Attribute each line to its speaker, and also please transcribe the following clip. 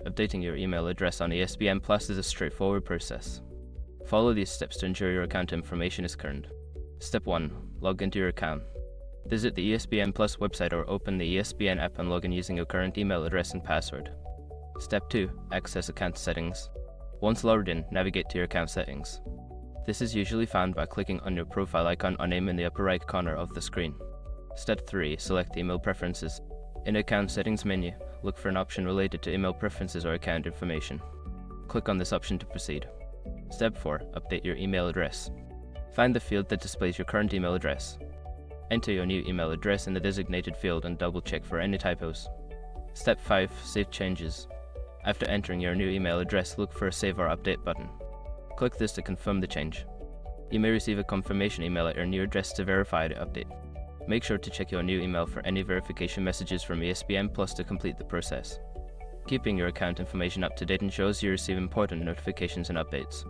Speaker 1: Updating your email address on ESPN Plus is a straightforward process. Follow these steps to ensure your account information is current. Step 1. Log into your account. Visit the ESPN Plus website or open the ESPN app and log in using your current email address and password. Step 2. Access account settings. Once logged in, navigate to your account settings. This is usually found by clicking on your profile icon or name in the upper right corner of the screen. Step 3. Select email preferences. In the account settings menu, look for an option related to email preferences or account information. Click on this option to proceed. Step 4. Update your email address. Find the field that displays your current email address. Enter your new email address in the designated field and double-check for any typos. Step 5. Save changes. After entering your new email address, look for a Save or Update button. Click this to confirm the change. You may receive a confirmation email at your new address to verify the update. Make sure to check your new email for any verification messages from ESPN Plus to complete the process. Keeping your account information up to date ensures you receive important notifications and updates.